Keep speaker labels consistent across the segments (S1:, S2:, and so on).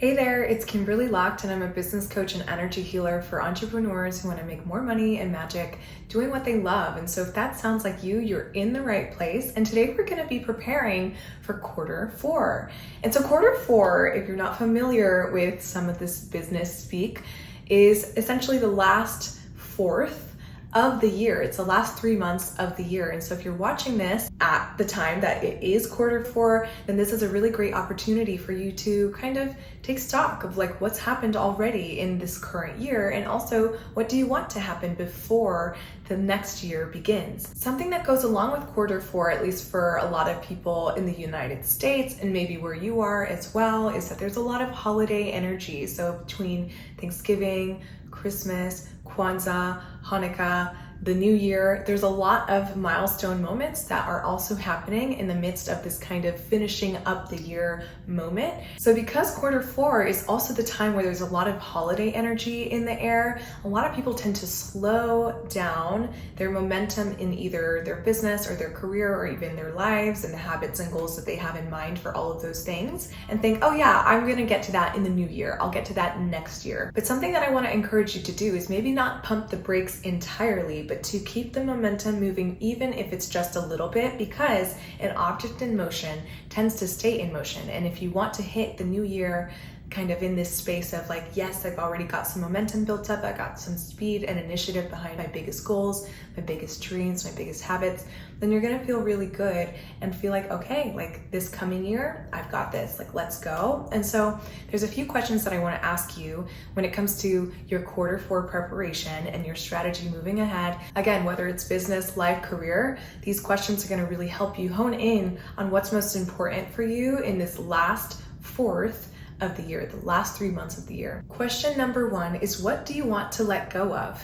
S1: Hey there, it's Kimberly Lucht, and I'm a business coach and energy healer for entrepreneurs who want to make more money and magic doing what they love. And so if that sounds like you, you're in the right place. And today we're going to be preparing for quarter four. And so quarter four, if you're not familiar with some of this business speak, is essentially the last fourth of the year. It's the last 3 months of the year. And so if you're watching this at the time that it is quarter four, then this is a really great opportunity for you to kind of take stock of like what's happened already in this current year, and also what do you want to happen before the next year begins. Something that goes along with quarter four, at least for a lot of people in the United States and maybe where you are as well, is that there's a lot of holiday energy. So between Thanksgiving, Christmas, Kwanzaa, Hanukkah, the new year, there's a lot of milestone moments that are also happening in the midst of this kind of finishing up the year moment. So because quarter four is also the time where there's a lot of holiday energy in the air, a lot of people tend to slow down their momentum in either their business or their career or even their lives and the habits and goals that they have in mind for all of those things, and think, oh yeah, I'm gonna get to that in the new year. I'll get to that next year. But something that I wanna encourage you to do is maybe not pump the brakes entirely, but to keep the momentum moving, even if it's just a little bit, because an object in motion tends to stay in motion. And if you want to hit the new year kind of in this space of like, yes, I've already got some momentum built up, I got some speed and initiative behind my biggest goals, my biggest dreams, my biggest habits, then you're gonna feel really good and feel like, okay, like this coming year, I've got this, like let's go. And so there's a few questions that I wanna ask you when it comes to your quarter four preparation and your strategy moving ahead. Again, whether it's business, life, career, these questions are gonna really help you hone in on what's most important for you in this last fourth of the year, the last 3 months of the year. Question number one is, what do you want to let go of?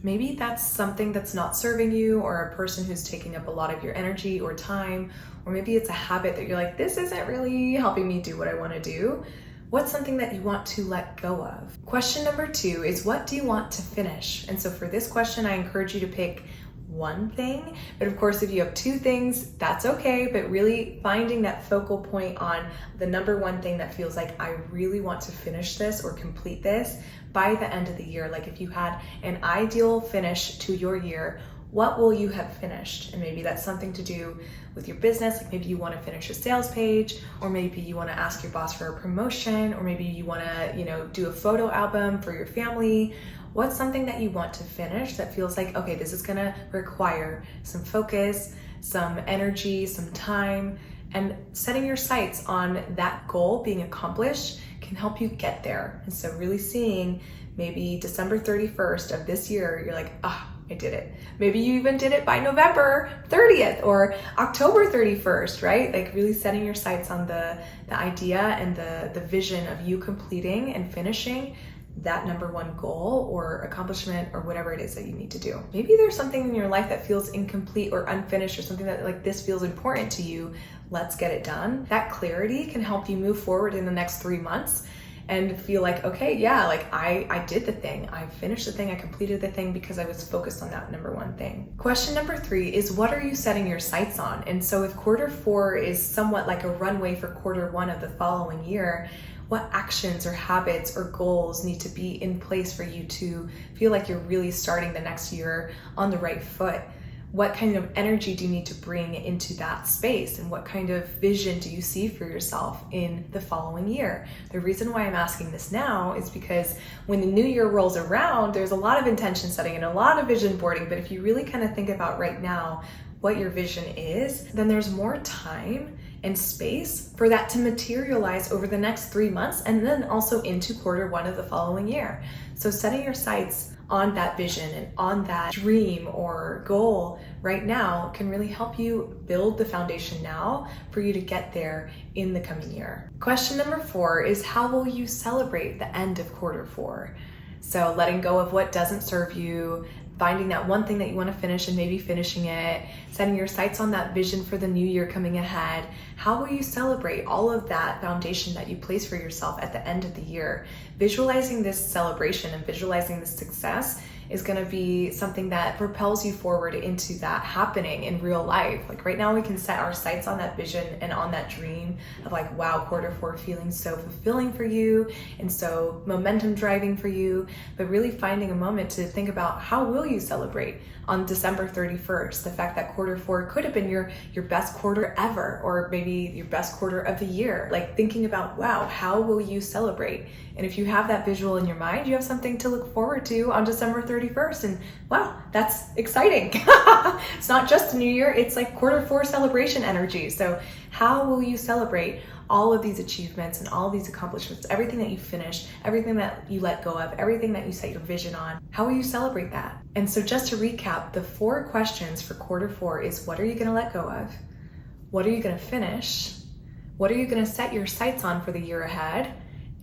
S1: Maybe that's something that's not serving you, or a person who's taking up a lot of your energy or time, or maybe it's a habit that you're like, this isn't really helping me do what I want to do. What's something that you want to let go of? Question number two is, what do you want to finish? And so for this question, I encourage you to pick one thing, but of course if you have two things, that's okay, but really finding that focal point on the number one thing that feels like I really want to finish this or complete this by the end of the year. Like if you had an ideal finish to your year, what will you have finished? And maybe that's something to do with your business. Like maybe you want to finish a sales page, or maybe you want to ask your boss for a promotion, or maybe you want to, do a photo album for your family. What's something that you want to finish that feels like, okay, this is gonna require some focus, some energy, some time, and setting your sights on that goal being accomplished can help you get there. And so really seeing maybe December 31st of this year, you're like, I did it. Maybe you even did it by November 30th or October 31st, right? Like really setting your sights on the idea and the vision of you completing and finishing that number one goal or accomplishment or whatever it is that you need to do. Maybe there's something in your life that feels incomplete or unfinished, or something that like this feels important to you. Let's get it done. That clarity can help you move forward in the next 3 months and feel like, okay, yeah, like I did the thing. I finished the thing. I completed the thing because I was focused on that number one thing. Question number three is, what are you setting your sights on? And so if quarter four is somewhat like a runway for quarter one of the following year, what actions or habits or goals need to be in place for you to feel like you're really starting the next year on the right foot? What kind of energy do you need to bring into that space? And what kind of vision do you see for yourself in the following year? The reason why I'm asking this now is because when the new year rolls around, there's a lot of intention setting and a lot of vision boarding. But if you really kind of think about right now what your vision is, then there's more time and space for that to materialize over the next 3 months, and then also into quarter one of the following year. So setting your sights on that vision and on that dream or goal right now can really help you build the foundation now for you to get there in the coming year. Question number four is, how will you celebrate the end of quarter four? So letting go of what doesn't serve you, finding that one thing that you want to finish and maybe finishing it, setting your sights on that vision for the new year coming ahead. How will you celebrate all of that foundation that you place for yourself at the end of the year? Visualizing this celebration and visualizing this success is going to be something that propels you forward into that happening in real life. Like right now we can set our sights on that vision and on that dream of like, wow, Q4 feeling so fulfilling for you and so momentum driving for you, but really finding a moment to think about how will you celebrate on December 31st, the fact that Q4 could have been your best quarter ever, or maybe your best quarter of the year. Like thinking about, wow, how will you celebrate? And if you have that visual in your mind, you have something to look forward to on December 31st. And wow, that's exciting. It's not just a new year, it's like Q4 celebration energy. So how will you celebrate all of these achievements and all of these accomplishments, everything that you finished, everything that you let go of, everything that you set your vision on? How will you celebrate that? And so just to recap, the 4 questions for Q4 is, what are you going to let go of? What are you going to finish? What are you going to set your sights on for the year ahead?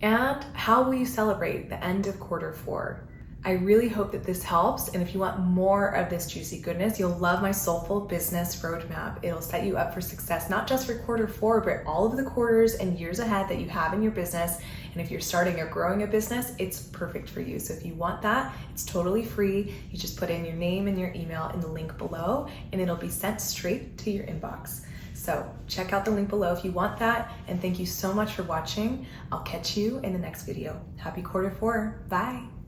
S1: And how will you celebrate the end of Q4? I really hope that this helps. And if you want more of this juicy goodness, you'll love my Soulful Business Roadmap. It'll set you up for success, not just for Q4, but all of the quarters and years ahead that you have in your business. And if you're starting or growing a business, it's perfect for you. So if you want that, it's totally free. You just put in your name and your email in the link below, and it'll be sent straight to your inbox. So check out the link below if you want that. And thank you so much for watching. I'll catch you in the next video. Happy Q4. Bye.